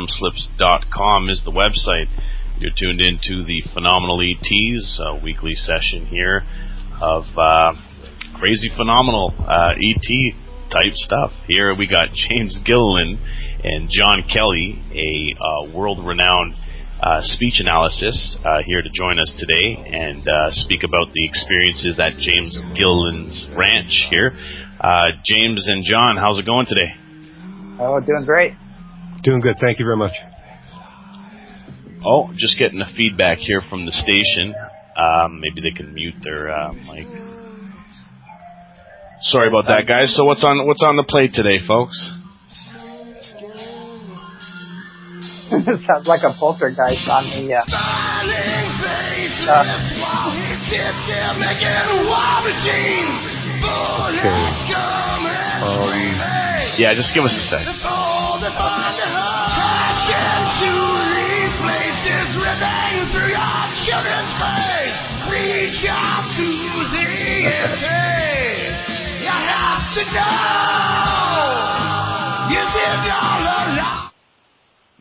freedomslips.com is the website. You're tuned into the Phenomenal E.T.s, weekly session here of crazy phenomenal E.T. type stuff. Here we got James Gilliland and John Kelly, a world-renowned speech analysis, here to join us today and speak about the experiences at James Gilliland's ranch here. James and John, how's it going today? Oh, doing great. Doing good, thank you very much. Oh, just getting the feedback here from the station. Maybe they can mute their mic. Sorry about that, guys. So what's on the plate today, folks? Sounds like a poltergeist on the. Yeah, just give us a sec.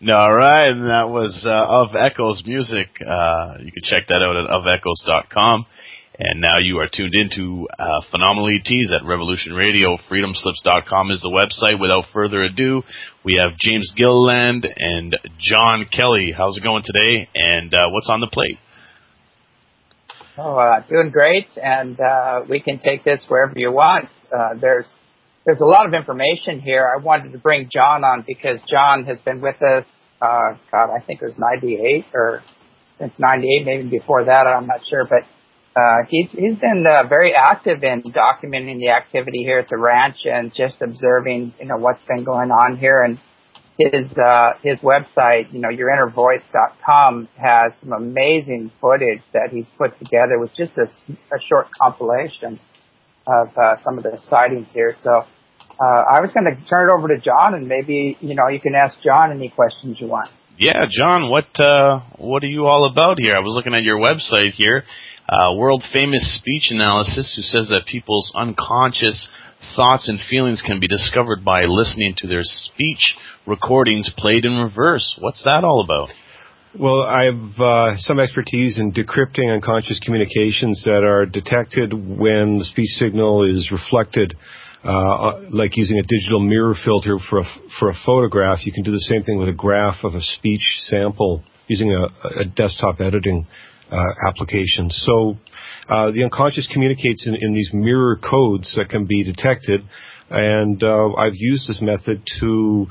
All right, and that was Of Echoes music. You can check that out at ofechoes.com. And now you are tuned into Phenomenal E.T.s at Revolution Radio. Freedomslips.com is the website. Without further ado, we have James Gilliland and John Kelly. How's it going today? And what's on the plate? Oh, doing great, and we can take this wherever you want. There's a lot of information here. I wanted to bring John on because John has been with us, I think it was 98 or since 98, maybe before that, I'm not sure, but he's been very active in documenting the activity here at the ranch and just observing, what's been going on here. And his website, yourinnervoice.com, has some amazing footage that he's put together with just a short compilation of some of the sightings here. So I was going to turn it over to John, and maybe you can ask John any questions you want. Yeah, John, what are you all about here? I was looking at your website here. World famous speech analysis, who says that people's unconscious thoughts and feelings can be discovered by listening to their speech recordings played in reverse. What's that all about? Well, I have some expertise in decrypting unconscious communications that are detected when the speech signal is reflected, like using a digital mirror filter for a photograph. You can do the same thing with a graph of a speech sample using a desktop editing application. So the unconscious communicates in these mirror codes that can be detected, and I've used this method to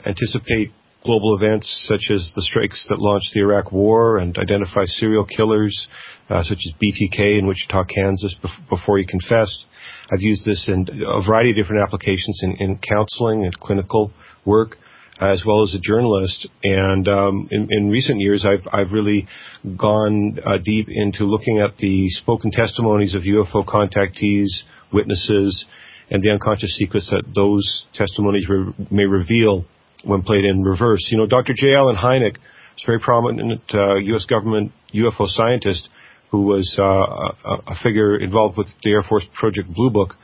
anticipate global events such as the strikes that launched the Iraq War and identify serial killers such as BTK in Wichita, Kansas, before he confessed. I've used this in a variety of different applications in counseling and clinical work, as well as a journalist. And in recent years, I've really gone deep into looking at the spoken testimonies of UFO contactees, witnesses, and the unconscious secrets that those testimonies may reveal when played in reverse. Dr. J. Allen Hynek is a very prominent U.S. government UFO scientist who was a figure involved with the Air Force Project Blue Book.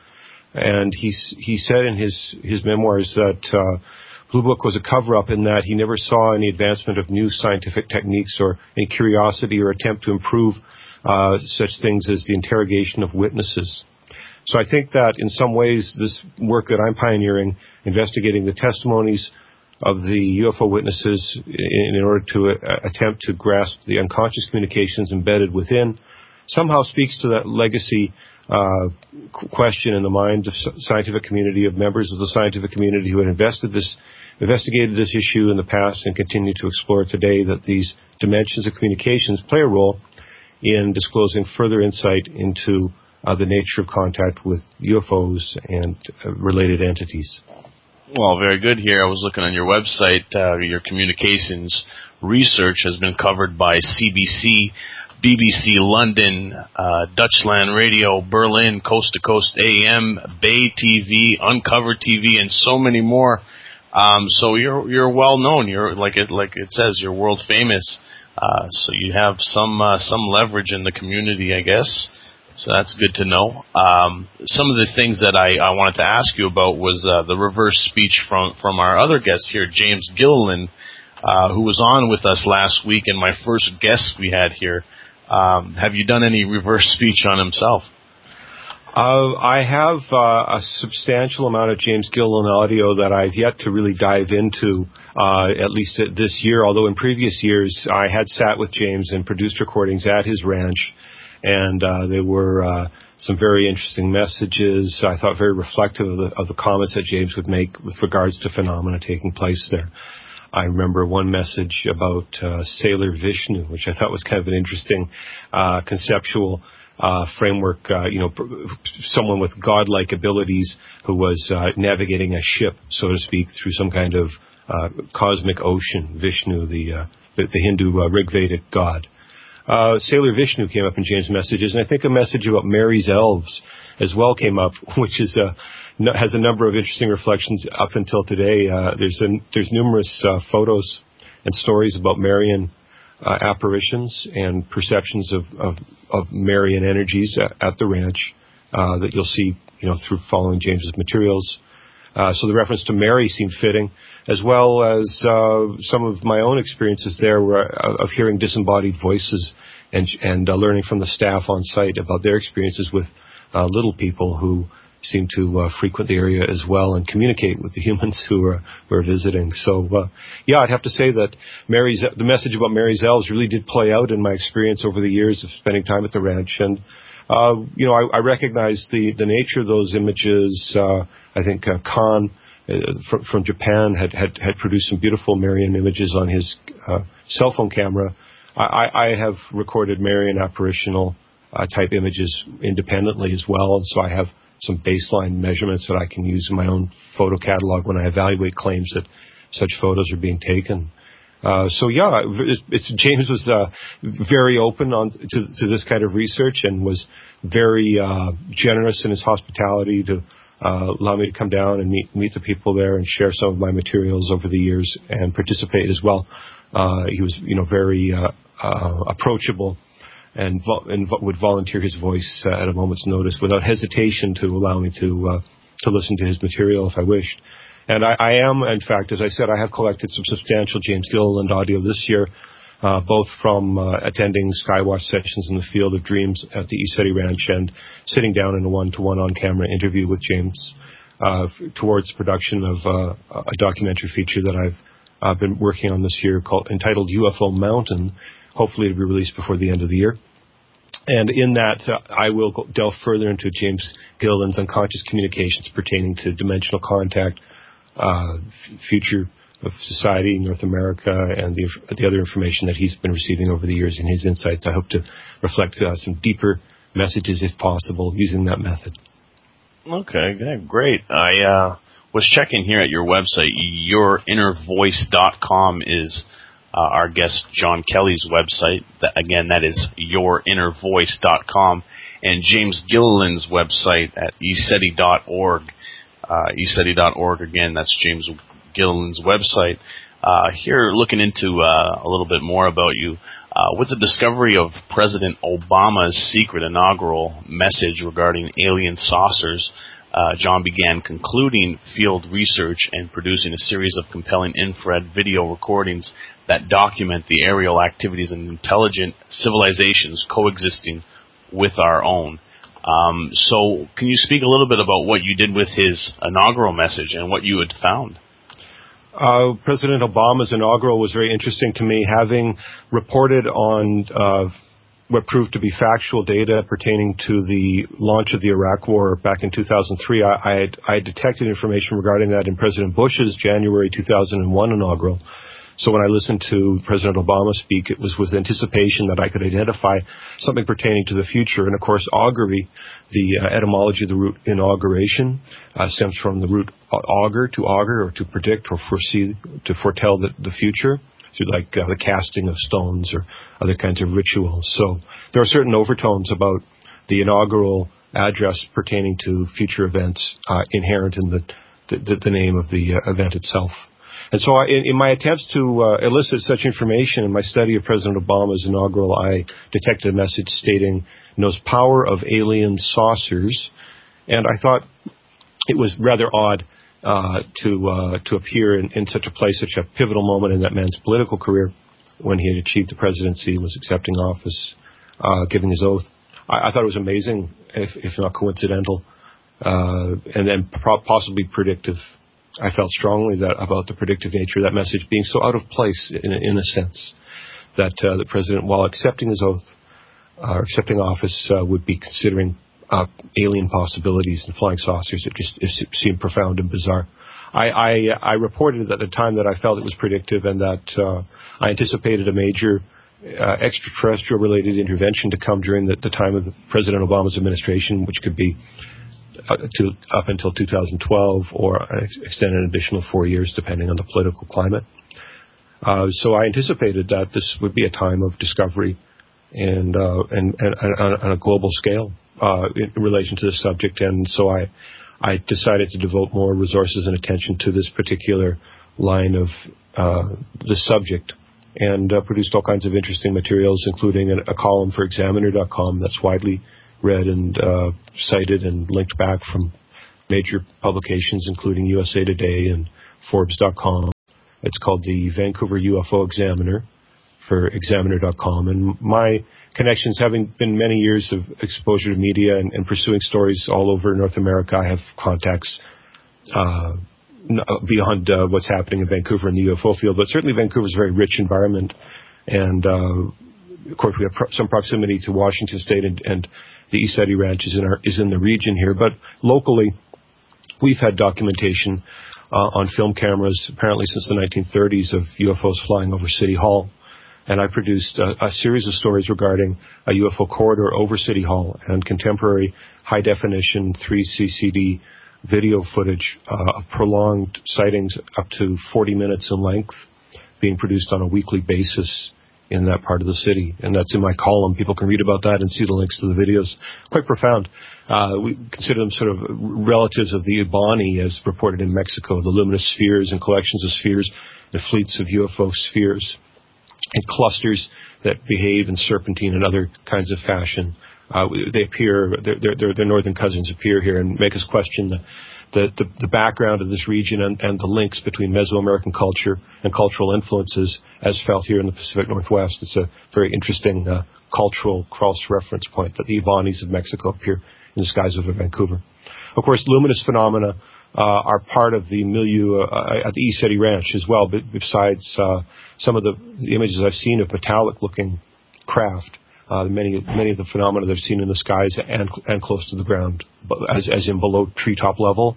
And he said in his memoirs that Blue Book was a cover-up in that he never saw any advancement of new scientific techniques or any curiosity or attempt to improve such things as the interrogation of witnesses. So I think that in some ways this work that I'm pioneering, investigating the testimonies of the UFO witnesses in order to attempt to grasp the unconscious communications embedded within, somehow speaks to that legacy question in the mind of scientific community, of members of the scientific community who had investigated this issue in the past and continue to explore it today, that these dimensions of communications play a role in disclosing further insight into the nature of contact with UFOs and related entities. Well, very good here. I was looking on your website. Your communications research has been covered by CBC, BBC London, Dutchland Radio, Berlin, Coast to Coast AM, Bay TV, Uncovered TV, and so many more. So you're well known. You're like it says, you're world famous. So you have some leverage in the community, I guess. So that's good to know. Some of the things that I wanted to ask you about was the reverse speech from our other guest here, James Gilliland. who was on with us last week and my first guest we had here. Have you done any reverse speech on himself? I have a substantial amount of James Gilliland audio that I've yet to really dive into, at least this year, although in previous years I had sat with James and produced recordings at his ranch, and there were some very interesting messages, I thought very reflective of the comments that James would make with regards to phenomena taking place there. I remember one message about Sailor Vishnu, which I thought was kind of an interesting conceptual framework, someone with godlike abilities who was navigating a ship, so to speak, through some kind of cosmic ocean. Vishnu, the Hindu Rig-Vedic god. Sailor Vishnu came up in James' messages, and I think a message about Mary's elves as well came up, which is has a number of interesting reflections up until today. There's numerous photos and stories about Marian apparitions and perceptions of Marian energies at the ranch that you'll see, through following James's materials. So the reference to Mary seemed fitting, as well as some of my own experiences there of hearing disembodied voices and learning from the staff on site about their experiences with little people who seem to frequent the area as well and communicate with the humans who are visiting. So, I'd have to say that the message about Mary's elves really did play out in my experience over the years of spending time at the ranch. And, I recognize the nature of those images. I think Khan from Japan had produced some beautiful Marian images on his cell phone camera. I have recorded Marian apparitional type images independently as well, and so I have some baseline measurements that I can use in my own photo catalog when I evaluate claims that such photos are being taken. James was very open to this kind of research and was very generous in his hospitality to allow me to come down and meet the people there and share some of my materials over the years and participate as well. He was, very approachable and would volunteer his voice at a moment's notice without hesitation to allow me to listen to his material if I wished. And I am, in fact, as I said, I have collected some substantial James Gilliland audio this year, both from attending Skywatch sessions in the Field of Dreams at the E.T.s Ranch and sitting down in a one-to-one on-camera interview with James towards production of a documentary feature that I've been working on this year entitled UFO Mountain, hopefully to be released before the end of the year. And in that, I will delve further into James Gilliland's unconscious communications pertaining to dimensional contact, future of society in North America, and the other information that he's been receiving over the years in his insights. I hope to reflect some deeper messages, if possible, using that method. Okay, great. I was checking here at your website. Yourinnervoice.com is our guest John Kelly's website. That is yourinnervoice.com. And James Gilliland's website at ESETI.org. ESETI.org, again, that's James Gilliland's website. Here, looking into a little bit more about you, with the discovery of President Obama's secret inaugural message regarding alien saucers, John began concluding field research and producing a series of compelling infrared video recordings that document the aerial activities of intelligent civilizations coexisting with our own. So can you speak a little bit about what you did with his inaugural message and what you had found? President Obama's inaugural was very interesting to me, having reported on what proved to be factual data pertaining to the launch of the Iraq War back in 2003. I had detected information regarding that in President Bush's January 2001 inaugural. So when I listened to President Obama speak, it was with anticipation that I could identify something pertaining to the future. And, of course, augury, the etymology of the root inauguration, stems from the root augur, or to predict or foresee, to foretell the future, through like the casting of stones or other kinds of rituals. So there are certain overtones about the inaugural address pertaining to future events inherent in the name of the event itself. And so in my attempts to elicit such information in my study of President Obama's inaugural, I detected a message stating, knows power of alien saucers. And I thought it was rather odd to appear in such a place, such a pivotal moment in that man's political career, when he had achieved the presidency, was accepting office, giving his oath. I thought it was amazing, if not coincidental, and then possibly predictive. I felt strongly about the predictive nature of that message being so out of place, in a sense, that the president, while accepting his oath, or accepting office, would be considering alien possibilities and flying saucers. It seemed profound and bizarre. I reported at the time that I felt it was predictive, and that I anticipated a major extraterrestrial-related intervention to come during the time of President Obama's administration, which could be up until 2012, or extend an additional 4 years, depending on the political climate. So I anticipated that this would be a time of discovery and on a global scale in relation to this subject, and so I decided to devote more resources and attention to this particular line of the subject, and produced all kinds of interesting materials, including a column for Examiner.com that's widely read and cited and linked back from major publications, including USA Today and Forbes.com. It's called the Vancouver UFO Examiner for Examiner.com. And my connections, having been many years of exposure to media and pursuing stories all over North America, I have contacts beyond what's happening in Vancouver in the UFO field. But certainly Vancouver is a very rich environment. And, of course, we have some proximity to Washington State, and the E.T.s Ranch is in the region here. But locally, we've had documentation on film cameras, apparently since the 1930s, of UFOs flying over City Hall. And I produced a series of stories regarding a UFO corridor over City Hall and contemporary high-definition 3 CCD video footage of prolonged sightings up to 40 minutes in length being produced on a weekly basis in that part of the city. And that's in my column. People can read about that and see the links to the videos. Quite profound. We consider them sort of relatives of the Ibani, as reported in Mexico, the luminous spheres and collections of spheres, the fleets of UFO spheres, and clusters that behave in serpentine and other kinds of fashion. They appear, their northern cousins appear here and make us question the background of this region and the links between Mesoamerican culture and cultural influences as felt here in the Pacific Northwest. It's a very interesting cultural cross-reference point that the Ibanis of Mexico appear in the skies over Vancouver. Of course, luminous phenomena are part of the milieu at the E.T.s Ranch as well, but besides some of the images I've seen of metallic-looking craft. Many of the phenomena they've seen in the skies and close to the ground, as in below treetop level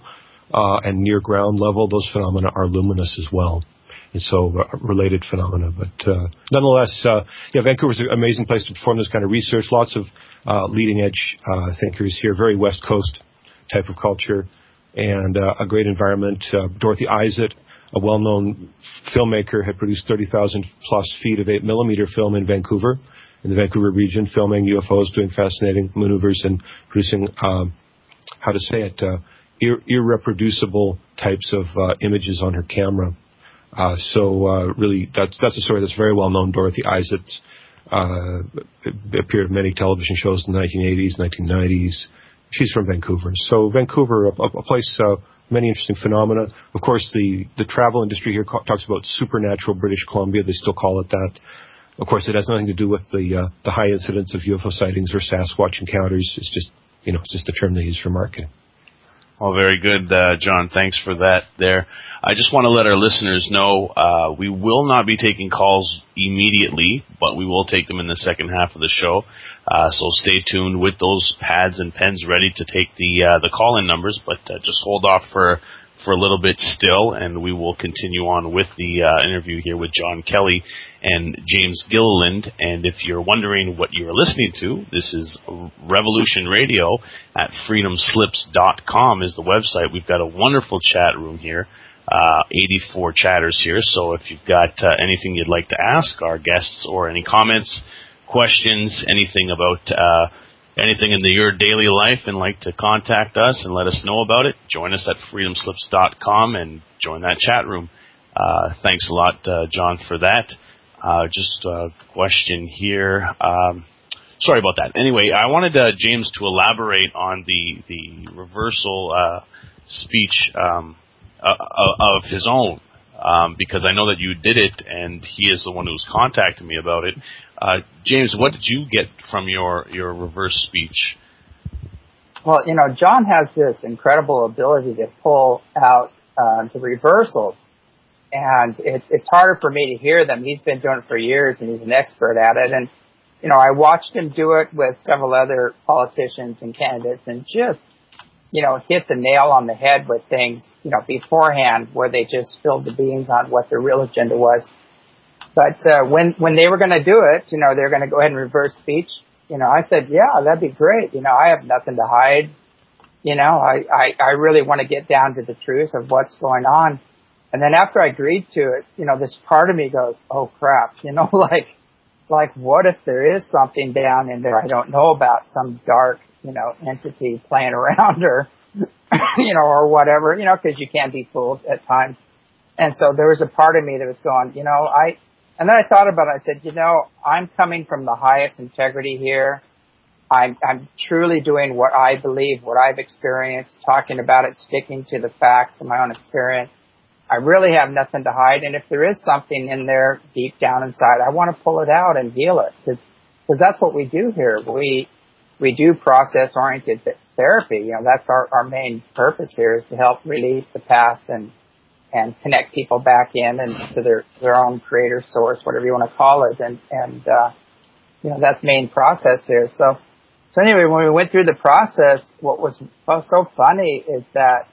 and near ground level, those phenomena are luminous as well. And so related phenomena. But nonetheless, Vancouver's an amazing place to perform this kind of research. Lots of leading edge thinkers here, very West Coast type of culture, and a great environment. Dorothy Izett, a well-known filmmaker, had produced 30,000 plus feet of 8mm film in Vancouver, in the Vancouver region, filming UFOs, doing fascinating maneuvers, and producing, irreproducible types of images on her camera. Really, that's a story that's very well known. Dorothy Izett appeared in many television shows in the 1980s, 1990s. She's from Vancouver. So Vancouver, a place, many interesting phenomena. Of course, the travel industry here talks about supernatural British Columbia. They still call it that. Of course, it has nothing to do with the high incidence of UFO sightings or Sasquatch encounters. It's just a term they use for marketing. Well, very good, John. Thanks for that there. I just want to let our listeners know we will not be taking calls immediately, but we will take them in the second half of the show. So stay tuned with those pads and pens ready to take the call-in numbers, but just hold off for a little bit still, and we will continue on with the interview here with John Kelly and James Gilliland. And if you're wondering what you're listening to, this is Revolution Radio at freedomslips.com is the website. We've got a wonderful chat room here, 84 chatters here. So if you've got anything you'd like to ask our guests, or any comments, questions, anything about anything in your daily life, and like to contact us and let us know about it, join us at freedomslips.com and join that chat room. Thanks a lot, John, for that. Just a question here. Sorry about that. Anyway, I wanted James to elaborate on the reversal speech of his own, because I know that you did it, and he is the one who's contacting me about it. James, what did you get from your reverse speech? Well, John has this incredible ability to pull out the reversals, and it's harder for me to hear them. He's been doing it for years, and he's an expert at it. And, I watched him do it with several other politicians and candidates and just, hit the nail on the head with things, beforehand, where they just spilled the beans on what their real agenda was. But when they were going to do it, they're going to go ahead and reverse speech. I said, yeah, that'd be great. I have nothing to hide. I really want to get down to the truth of what's going on. And then after I agreed to it, this part of me goes, oh crap, like what if there is something down in there I don't know about, some dark, entity playing around or, or whatever, because you can be fooled at times. And so there was a part of me that was going, and then I thought about it. I said, I'm coming from the highest integrity here. I'm truly doing what I believe, what I've experienced, talking about it, sticking to the facts of my own experience. I really have nothing to hide. And if there is something in there deep down inside, I want to pull it out and heal it, because that's what we do here. We do process-oriented therapy. That's our main purpose here, is to help release the past and connect people back in and to their own creator source, whatever you want to call it. And that's the main process here. So anyway, when we went through the process, what was so funny is that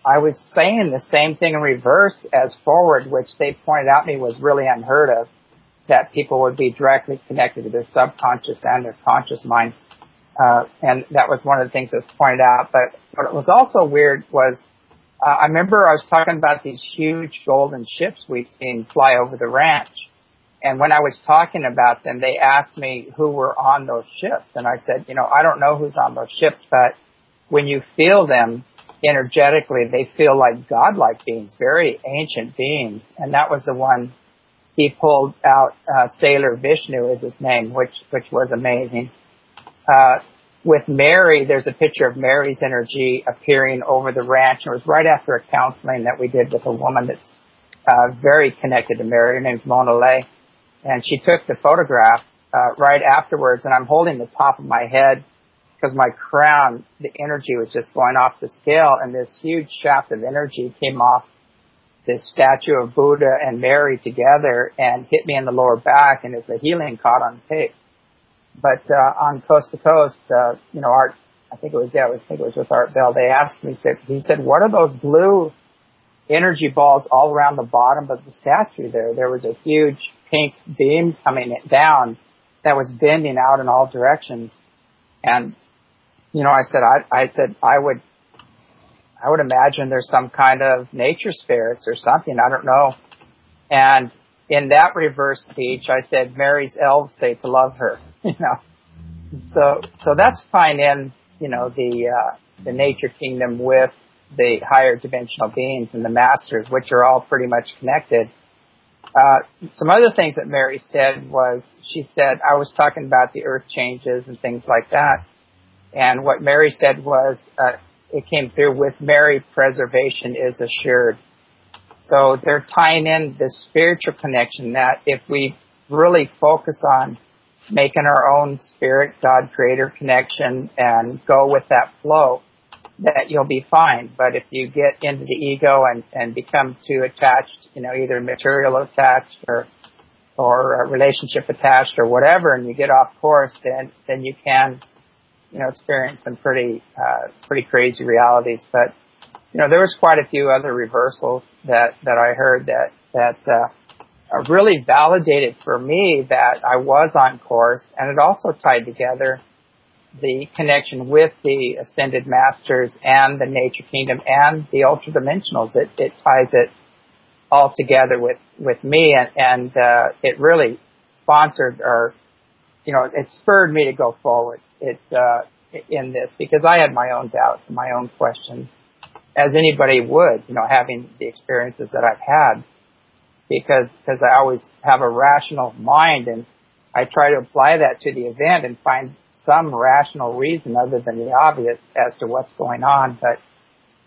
I was saying the same thing in reverse as forward, which they pointed out to me was really unheard of, that people would be directly connected to their subconscious and their conscious mind. And that was one of the things that was pointed out. But what was also weird was, I remember I was talking about these huge golden ships we've seen fly over the ranch. And when I was talking about them, they asked me who were on those ships. And I said, I don't know who's on those ships, but when you feel them energetically, they feel like godlike beings, very ancient beings. And that was the one he pulled out. Sailor Vishnu is his name, which was amazing. With Mary, there's a picture of Mary's energy appearing over the ranch. And it was right after a counseling that we did with a woman that's very connected to Mary. Her name's Mona Lay. And she took the photograph right afterwards, and I'm holding the top of my head because my crown, the energy was just going off the scale, and this huge shaft of energy came off this statue of Buddha and Mary together and hit me in the lower back, and it's a healing caught on tape. But on Coast to Coast, Art, I think it was with Art Bell, they asked me, he said, what are those blue energy balls all around the bottom of the statue there? There was a huge pink beam coming down that was bending out in all directions. And, I said, I would imagine there's some kind of nature spirits or something. I don't know. And in that reverse speech, I said, Mary's elves say to love her, So that's tying in, the nature kingdom with the higher dimensional beings and the masters, which are all pretty much connected. Some other things that Mary said was, she said, I was talking about the earth changes and things like that. And what Mary said was, it came through with Mary, preservation is assured. So they're tying in this spiritual connection that if we really focus on making our own spirit, God, creator connection and go with that flow, that you'll be fine. But if you get into the ego and become too attached, either material attached or relationship attached or whatever, and you get off course, then you can, experience some pretty crazy realities. But, there was quite a few other reversals that I heard that really validated for me that I was on course, and it also tied together the connection with the ascended masters and the nature kingdom and the ultra dimensionals. It ties it all together with me, and it really sponsored or, it spurred me to go forward in this, because I had my own doubts and my own questions, as anybody would, having the experiences that I've had, because I always have a rational mind, and I try to apply that to the event and find some rational reason other than the obvious as to what's going on. But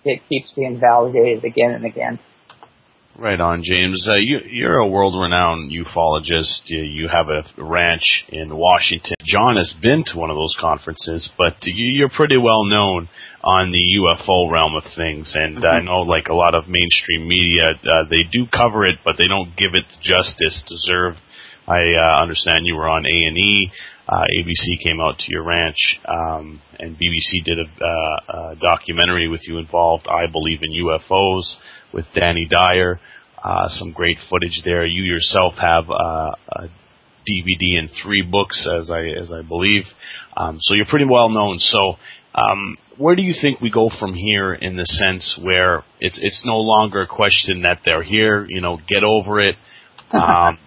it keeps being validated again and again. Right on, James. You're a world-renowned ufologist. You have a ranch in Washington. John has been to one of those conferences, but you're pretty well known on the UFO realm of things. And I know, like a lot of mainstream media, they do cover it, but they don't give it the justice deserved. I understand you were on A&E. ABC came out to your ranch, and BBC did a documentary with you involved, I Believe in UFOs, with Danny Dyer. Some great footage there. You yourself have a DVD and 3 books, as I believe. So you're pretty well known. So where do you think we go from here, in the sense where it's no longer a question that they're here, get over it?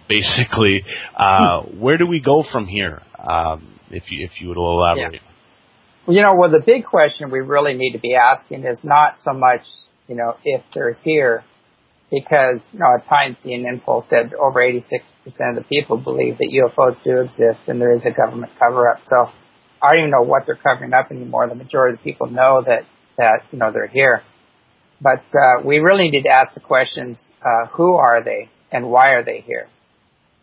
Basically, where do we go from here? If you would elaborate. Yeah. Well, the big question we really need to be asking is not so much, if they're here, because, at times CNN poll said over 86% of the people believe that UFOs do exist and there is a government cover-up. So I don't even know what they're covering up anymore. The majority of the people know that they're here. But we really need to ask the questions, who are they and why are they here?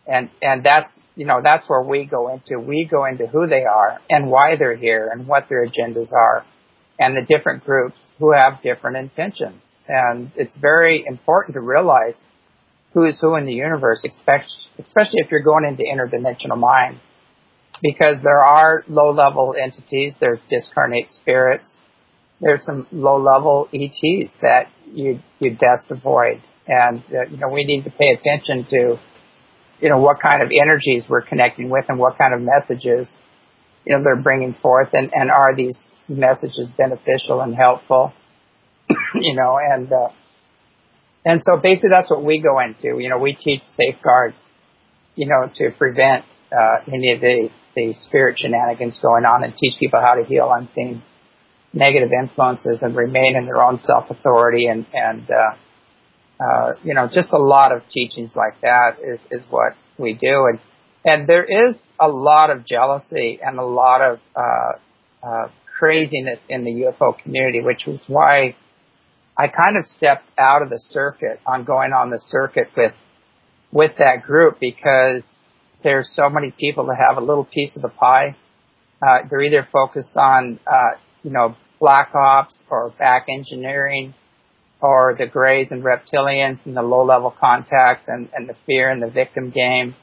And that's where we go into. We go into who they are and why they're here and what their agendas are, and the different groups who have different intentions. And it's very important to realize who is who in the universe, especially if you're going into interdimensional mind, because there are low-level entities, there's discarnate spirits, there's some low-level E.T.s that you'd best avoid. And, we need to pay attention to, what kind of energies we're connecting with and what kind of messages, they're bringing forth, and are these messages beneficial and helpful, and so basically that's what we go into. We teach safeguards, to prevent any of the spirit shenanigans going on, and teach people how to heal unseen negative influences and remain in their own self-authority, and just a lot of teachings like that is what we do. And there is a lot of jealousy and a lot of craziness in the UFO community, which was why I kind of stepped out of the circuit on going on the circuit with that group, because there's so many people that have a little piece of the pie. They're either focused on, black ops or back engineering, or the Greys and reptilians and the low-level contacts and the fear and the victim game.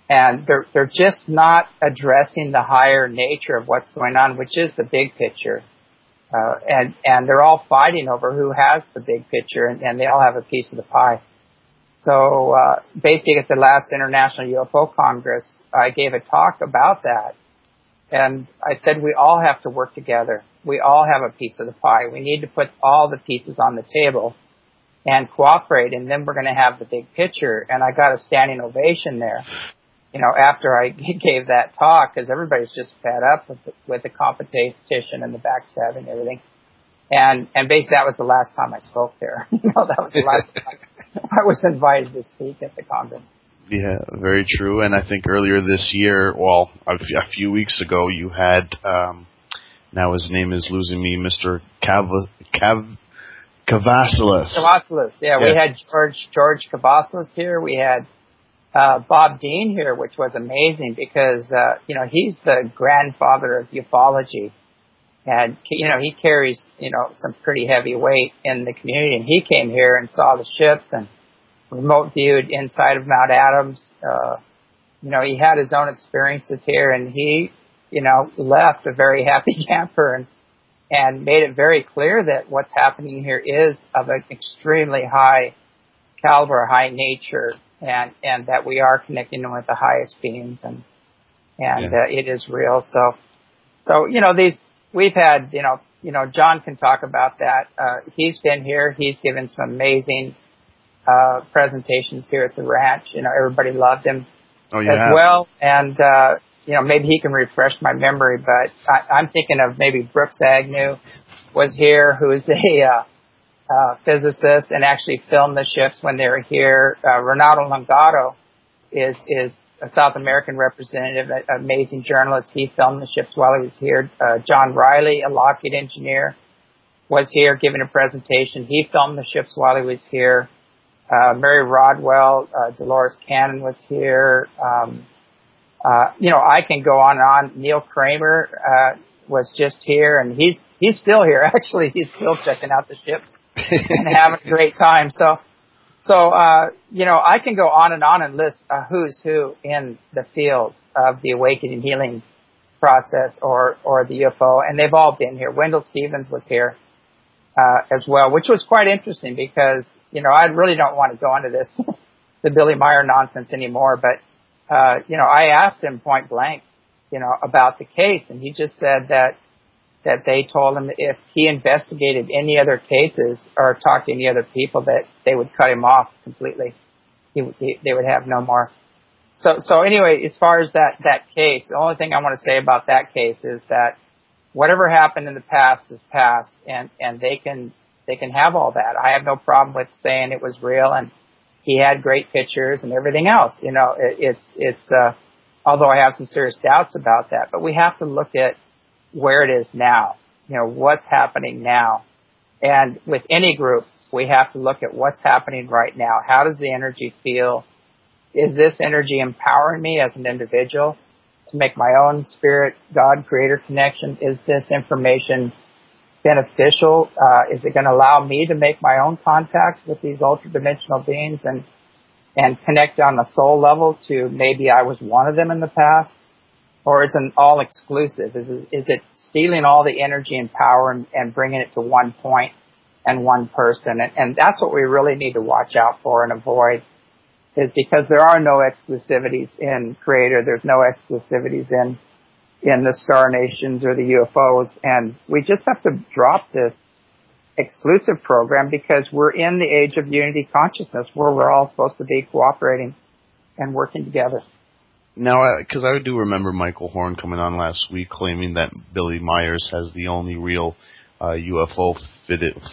And they're just not addressing the higher nature of what's going on, which is the big picture. And they're all fighting over who has the big picture, and they all have a piece of the pie. So basically at the last International UFO Congress, I gave a talk about that. And I said we all have to work together. We all have a piece of the pie. We need to put all the pieces on the table and cooperate, and then we're going to have the big picture. And I got a standing ovation there, after I gave that talk, because everybody's just fed up with the competition and the backstabbing and everything. And basically that was the last time I spoke there. That was the last time I was invited to speak at the conference. Yeah, very true. And I think earlier this year, a few weeks ago, you had, now his name is losing me, Mr. Cavasilis. Cavasilis, yeah. Yes. We had George Cavasilis here. We had Bob Dean here, which was amazing because, he's the grandfather of ufology. And, he carries, some pretty heavy weight in the community. And he came here and saw the ships and remote viewed inside of Mount Adams. He had his own experiences here, and he, left a very happy camper and made it very clear that what's happening here is of an extremely high caliber, high nature, and that we are connecting with the highest beings, and it is real. So we've had, John can talk about that. He's been here. He's given some amazing presentations here at the ranch. Everybody loved him well. And, maybe he can refresh my memory, but I'm thinking of maybe Brooks Agnew was here, who is a physicist and actually filmed the ships when they were here. Renato Longato is a South American representative, an amazing journalist. He filmed the ships while he was here. John Riley, a Lockheed engineer, was here giving a presentation. He filmed the ships while he was here. Mary Rodwell, Dolores Cannon was here. I can go on and on. Neil Kramer was just here, and he's still here. Actually, he's still checking out the ships and having a great time. So I can go on and list who's who in the field of the awakening healing process or the UFO, and they've all been here. Wendell Stevens was here as well, which was quite interesting because, I really don't want to go into this, the Billy Meyer nonsense anymore, but, I asked him point blank, about the case, and he just said that they told him if he investigated any other cases or talked to any other people that they would cut him off completely. They would have no more. So anyway, as far as that case, the only thing I want to say about that case is that whatever happened in the past is past, and they can have all that. I have no problem with saying it was real, and he had great pictures and everything else. Although I have some serious doubts about that, but we have to look at where it is now. What's happening now, and with any group, we have to look at what's happening right now. How does the energy feel? Is this energy empowering me as an individual to make my own spirit, God, creator connection? Is this information beneficial? Is it going to allow me to make my own contacts with these ultra-dimensional beings and connect on the soul level to maybe I was one of them in the past? Or is it all exclusive? Is it stealing all the energy and power and bringing it to one point and one person? And that's what we really need to watch out for and avoid, is because there are no exclusivities in Creator. There's no exclusivities in the Star Nations or the UFOs. And we just have to drop this exclusive program because we're in the age of unity consciousness where we're all supposed to be cooperating and working together. Now, because I do remember Michael Horn coming on last week claiming that Billy Myers has the only real UFO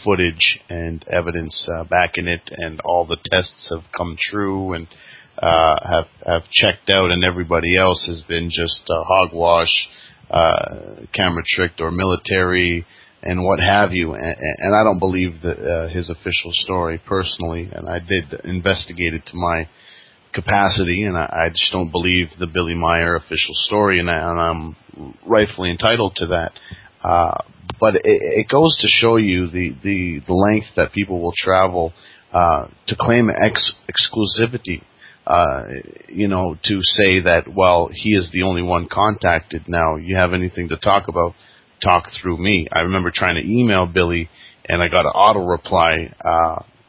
footage and evidence backing it, and all the tests have come true and have checked out, and everybody else has been just hogwash, camera tricked, or military, and what have you. And I don't believe his official story personally, and I did investigate it to my capacity, and I just don't believe the Billy Meyer official story, and I'm rightfully entitled to that. But it goes to show you the length that people will travel to claim exclusivity. To say that, well, he is the only one contacted. Now, you have anything to talk about, talk through me. I remember trying to email Billy, and I got an auto reply,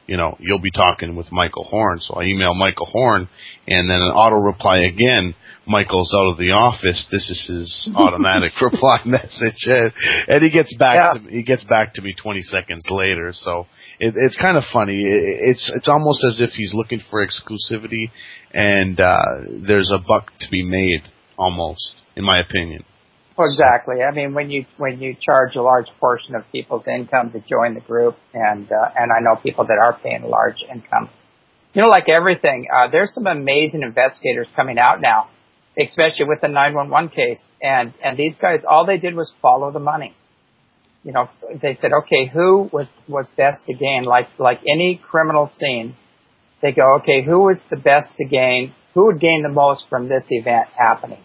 you'll be talking with Michael Horn. So I emailed Michael Horn, and then an auto reply again, Michael's out of the office. This is his automatic reply message. And he gets back to me 20 seconds later. So it's kind of funny. It's almost as if he's looking for exclusivity, and there's a buck to be made, almost, in my opinion. Well, exactly. I mean, when you charge a large portion of people's income to join the group, and I know people that are paying a large income, like everything, there's some amazing investigators coming out now, especially with the 911 case, and these guys, all they did was follow the money. They said, okay, who was best to gain? Like any criminal scene, they go, okay, who was the best to gain? Who would gain the most from this event happening?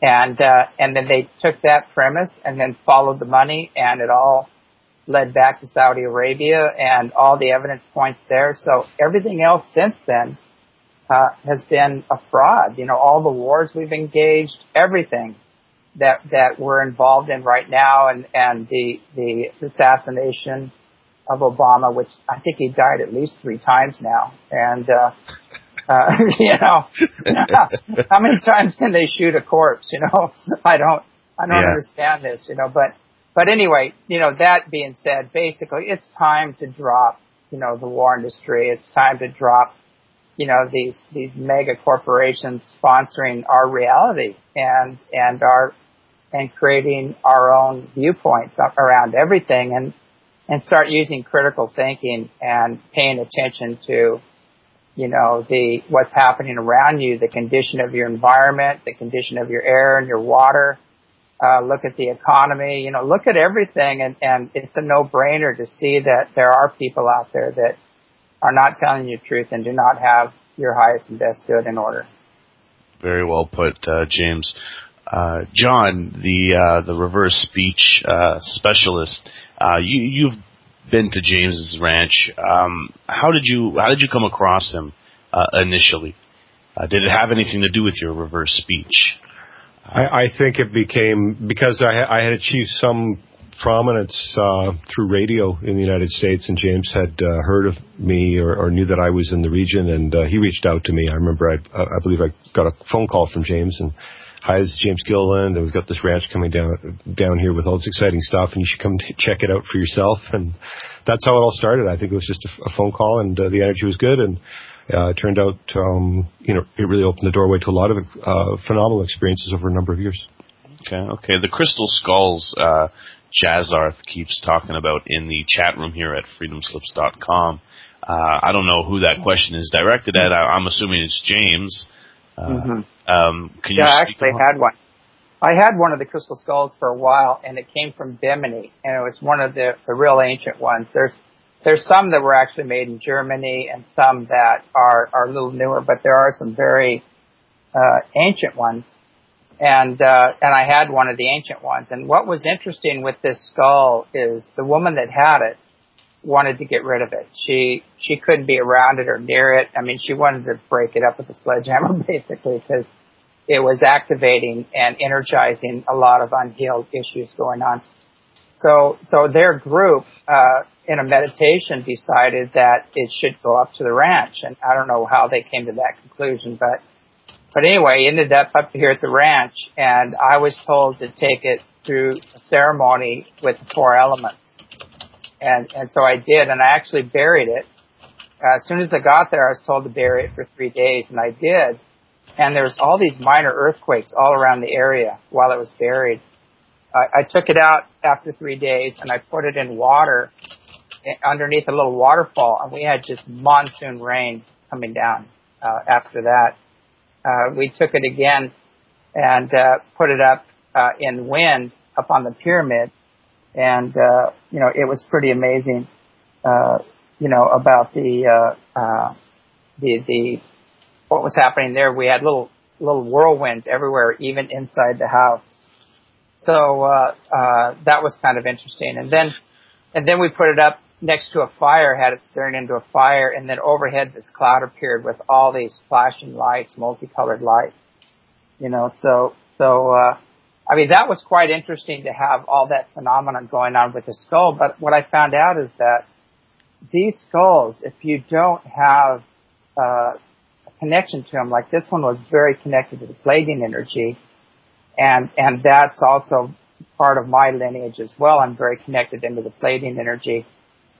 And then they took that premise and then followed the money, and it all led back to Saudi Arabia, and all the evidence points there. So everything else since then has been a fraud. All the wars we've engaged, everything that we're involved in right now, and the assassination of Obama, which I think he died at least 3 times now, and how many times can they shoot a corpse? I don't understand this, but anyway, that being said, basically it's time to drop, the war industry. It's time to drop, these mega corporations sponsoring our reality and creating our own viewpoints around everything, and start using critical thinking and paying attention to what's happening around you, the condition of your environment, the condition of your air and your water, look at the economy, look at everything, and it's a no-brainer to see that there are people out there that are not telling you the truth and do not have your highest and best good in order. Very well put, James. John, the reverse speech specialist, you've been to James's ranch. How did you come across him initially? Did it have anything to do with your reverse speech? I think it became because I had achieved some prominence through radio in the United States, and James had heard of me or knew that I was in the region, and he reached out to me. I remember I believe I got a phone call from James, and hi, this is James Gilliland, and we've got this ranch coming down here with all this exciting stuff, and you should come check it out for yourself. And that's how it all started. I think it was just a phone call, and the energy was good, and it turned out, it really opened the doorway to a lot of phenomenal experiences over a number of years. Okay. The crystal skulls Jazzarth keeps talking about in the chat room here at freedomslips.com. I don't know who that question is directed at. I'm assuming it's James. Can you I actually had one. I had one of the crystal skulls for a while, and it came from Bimini, and it was one of the real ancient ones. There's some that were actually made in Germany and some that are a little newer, but there are some very ancient ones. And I had one of the ancient ones. And what was interesting with this skull is the woman that had it wanted to get rid of it. She couldn't be around it or near it. I mean, she wanted to break it up with a sledgehammer, basically, because it was activating and energizing a lot of unhealed issues going on. So their group, in a meditation, decided that it should go up to the ranch. And I don't know how they came to that conclusion, but anyway, ended up here at the ranch, and I was told to take it through a ceremony with the 4 elements. And so I did, and I actually buried it. As soon as I got there, I was told to bury it for 3 days, and I did. And there was all these minor earthquakes all around the area while it was buried. I took it out after 3 days, and I put it in water underneath a little waterfall, and we had just monsoon rain coming down after that. We took it again and put it up in wind up on the pyramid, and it was pretty amazing. About the what was happening there. We had little whirlwinds everywhere, even inside the house. So that was kind of interesting. And then we put it up next to a fire, had it staring into a fire, and then overhead this cloud appeared with all these flashing lights, multicolored lights. I mean, that was quite interesting to have all that phenomenon going on with the skull. But what I found out is that these skulls, if you don't have a connection to them, like this one was very connected to the Pleiadian energy, and that's also part of my lineage as well. I'm very connected into the Pleiadian energy.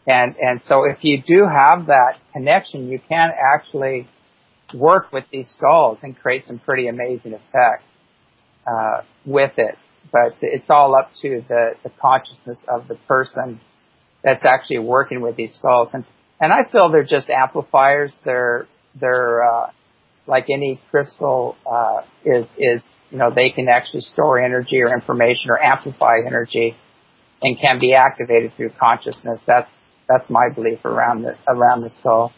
And so if you do have that connection, you can actually work with these skulls and create some pretty amazing effects with it. But it's all up to the consciousness of the person that's actually working with these skulls. And I feel they're just amplifiers. They're like any crystal is they can actually store energy or information or amplify energy and can be activated through consciousness. That's my belief around the skull.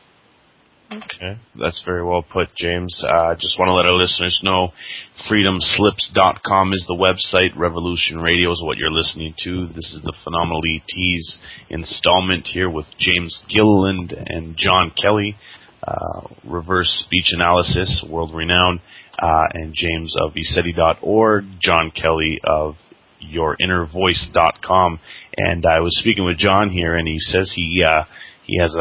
Okay, that's very well put, James. Just want to let our listeners know, freedomslips.com is the website. Revolution Radio is what you're listening to. This is the Phenomenal E.T.s installment here with James Gilliland and John Kelly, reverse speech analysis, world-renowned, and James of ESETI.org, John Kelly of yourinnervoice.com. And I was speaking with John here, and he says he has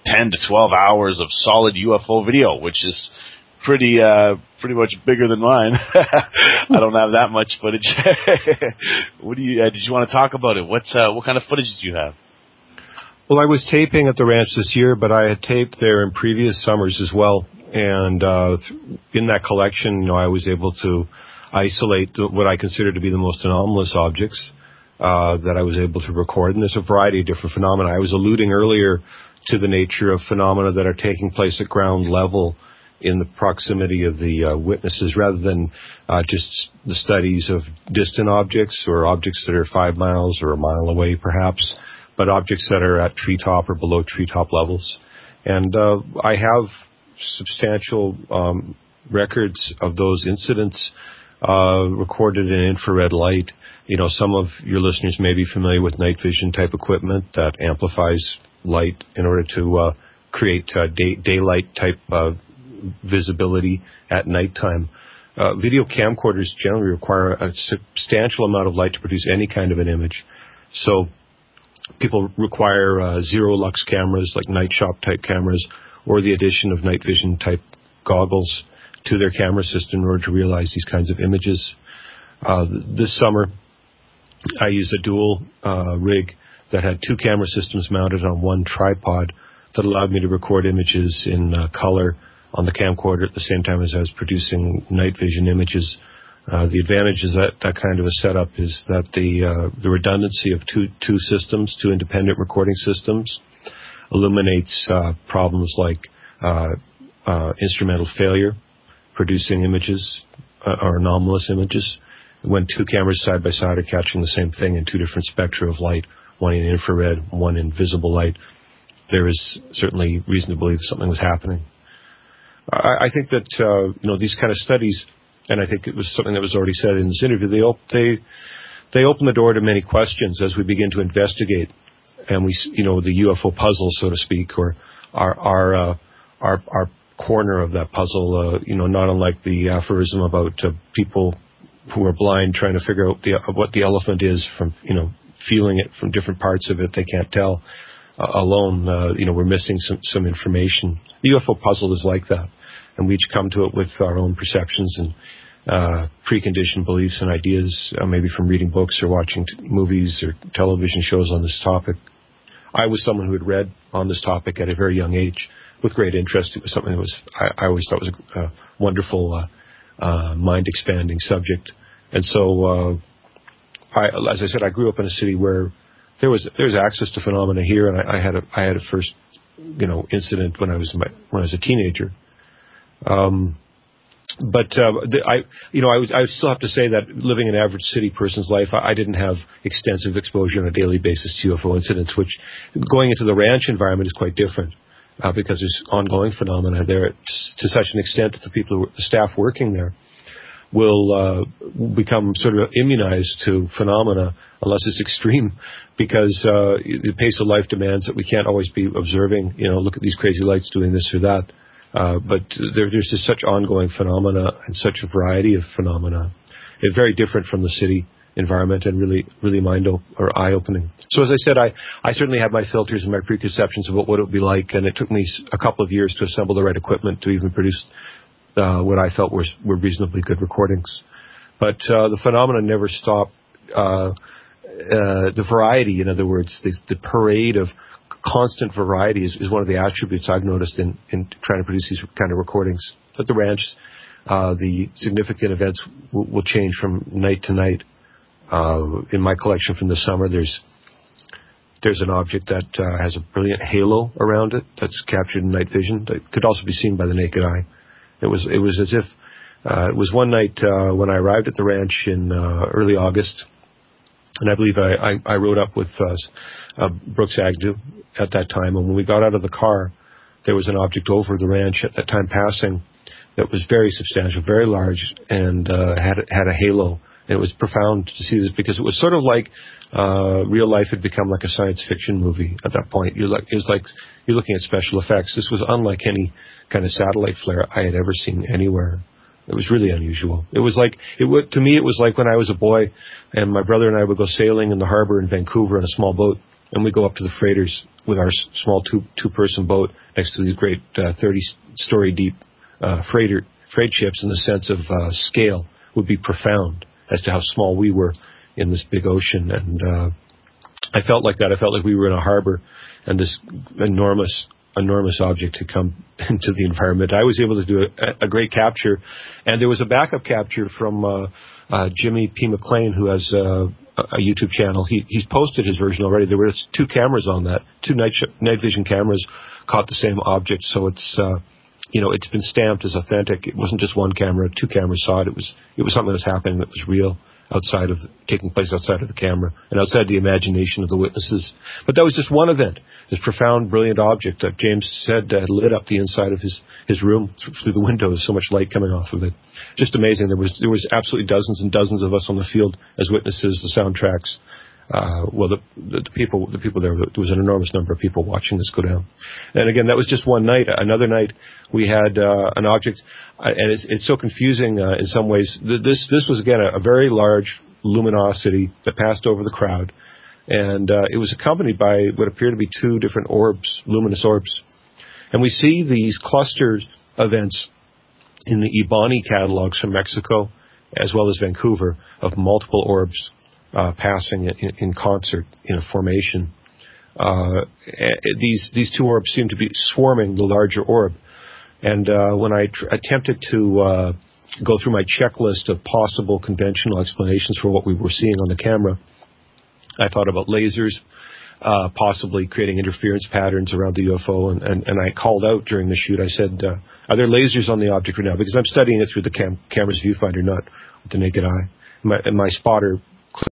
10 to 12 hours of solid UFO video, which is pretty much bigger than mine. I don't have that much footage. What do you? Did you want to talk about it? What kind of footage did you have? Well, I was taping at the ranch this year, but I had taped there in previous summers as well. And in that collection, I was able to isolate what I consider to be the most anomalous objects that I was able to record. And there's a variety of different phenomena. I was alluding earlier to the nature of phenomena that are taking place at ground level in the proximity of the witnesses, rather than just the studies of distant objects or objects that are 5 miles or a mile away, perhaps, but objects that are at treetop or below treetop levels. And I have substantial records of those incidents recorded in infrared light. You know, some of your listeners may be familiar with night vision type equipment that amplifies light in order to create daylight type visibility at nighttime. Video camcorders generally require a substantial amount of light to produce any kind of an image. So people require zero lux cameras, like night shop type cameras, or the addition of night vision type goggles to their camera system in order to realize these kinds of images. This summer, I used a dual rig that had 2 camera systems mounted on one tripod that allowed me to record images in color on the camcorder at the same time as I was producing night vision images. The advantage is that kind of a setup is that the redundancy of two systems, 2 independent recording systems, eliminates problems like instrumental failure, producing images or anomalous images. When 2 cameras side by side are catching the same thing in 2 different spectra of light, one in infrared, one in visible light, there is certainly reason to believe something was happening. I think that these kind of studies, and I think it was something that was already said in this interview, they open the door to many questions as we begin to investigate, and we, the UFO puzzle, so to speak, or our corner of that puzzle. Not unlike the aphorism about people who are blind trying to figure out what the elephant is from feeling it from different parts of it. They can't tell alone. We're missing some information. The UFO puzzle is like that, and we each come to it with our own perceptions and preconditioned beliefs and ideas, maybe from reading books or watching movies or television shows on this topic. I was someone who had read on this topic at a very young age with great interest. It was something that I always thought was a wonderful, mind-expanding subject. And so, as I said, I grew up in a city where there was access to phenomena here, and I had a first, incident when I was a teenager. But I would still have to say that living an average city person's life, I didn't have extensive exposure on a daily basis to UFO incidents, which going into the ranch environment is quite different because there's ongoing phenomena there to such an extent that the staff working there will become sort of immunized to phenomena unless it's extreme, because the pace of life demands that we can't always be observing, look at these crazy lights doing this or that. But there's just such ongoing phenomena and such a variety of phenomena. It's very different from the city environment and really, really eye-opening. So as I said, I certainly had my filters and my preconceptions about what it would be like, and it took me a couple of years to assemble the right equipment to even produce what I felt were reasonably good recordings. But the phenomena never stopped. The variety, in other words, the parade of constant variety is one of the attributes I've noticed in trying to produce these kind of recordings. At the ranch, the significant events will change from night to night. In my collection from the summer, there's an object that has a brilliant halo around it that's captured in night vision that could also be seen by the naked eye. It was as if it was one night when I arrived at the ranch in early August, and I believe I rode up with Brooks Agnew at that time, and when we got out of the car, there was an object over the ranch at that time passing that was very substantial, very large, and had a halo. And it was profound to see this because it was sort of like real life had become like a science fiction movie at that point. It was like you're looking at special effects. This was unlike any kind of satellite flare I had ever seen anywhere. It was really unusual. It was like to me. It was like when I was a boy, and my brother and I would go sailing in the harbor in Vancouver on a small boat, and we'd go up to the freighters with our small two-person boat next to these great 30-story deep freight ships, in the sense of scale would be profound as to how small we were in this big ocean. And I felt like that. I felt like we were in a harbor, and this enormous object had come into the environment. I was able to do a great capture, and there was a backup capture from Jimmy P. McLean, who has a YouTube channel. He's posted his version already. There were 2 cameras on that. 2 night vision cameras caught the same object, so it's been stamped as authentic. It wasn't just one camera, 2 cameras saw it. It was something that was happening that was real, taking place outside of the camera and outside the imagination of the witnesses. But that was just one event. This profound, brilliant object that James said lit up the inside of his room through the windows, so much light coming off of it. Just amazing. There was absolutely dozens and dozens of us on the field as witnesses, the soundtracks. The people there was an enormous number of people watching this go down. And again, that was just one night. Another night, we had an object, and it's so confusing in some ways. This was, again, a very large luminosity that passed over the crowd, and it was accompanied by what appeared to be 2 different orbs, luminous orbs. And we see these cluster events in the Ebony catalogs from Mexico, as well as Vancouver, of multiple orbs passing in concert in a formation. These 2 orbs seem to be swarming the larger orb. And when I attempted to go through my checklist of possible conventional explanations for what we were seeing on the camera, I thought about lasers, possibly creating interference patterns around the UFO. And I called out during the shoot. I said, are there lasers on the object right now? Because I'm studying it through the camera's viewfinder, not with the naked eye. My spotter